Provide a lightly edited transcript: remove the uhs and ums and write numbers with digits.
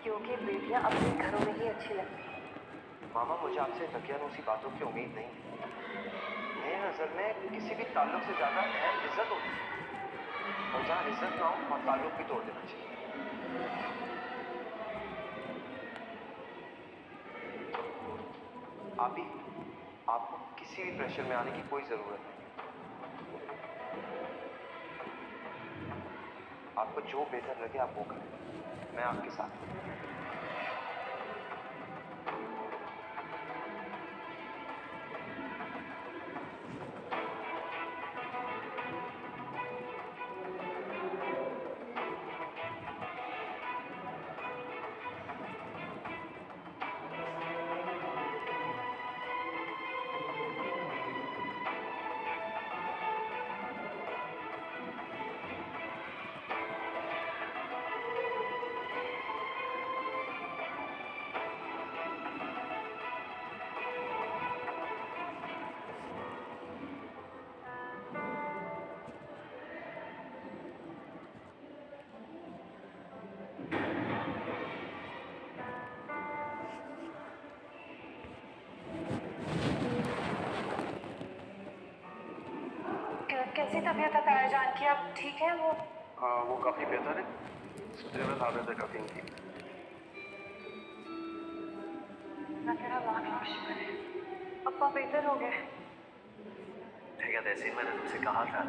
क्योंकि बेटियां अपने घरों में ही अच्छी लगती हैं। मामा मुझे आपसे दकियानूसी बातों की उम्मीद नहीं है। मेरी नजर में किसी भी ताल्लुक से ज्यादा अहम इज्जत होती है, और जहाँ इज्जत ना हो वहाँ ताल्लुक भी तोड़ देना चाहिए। आप ही, आपको किसी भी प्रेशर में आने की कोई जरूरत नहीं। आपको जो बेहतर लगे आप वो करें, मैं आपके साथ हूं। कैसी तबीयत है तायाजान की? अब ठीक है वो? हाँ वो काफी बेहतर है, सुधरेबल हालत है काफी इनकी। मैं तेरा लाख लाख शुक्र है, अब्बा बेहतर हो गए। ठीक है तहसीन, मैंने तुमसे कहा था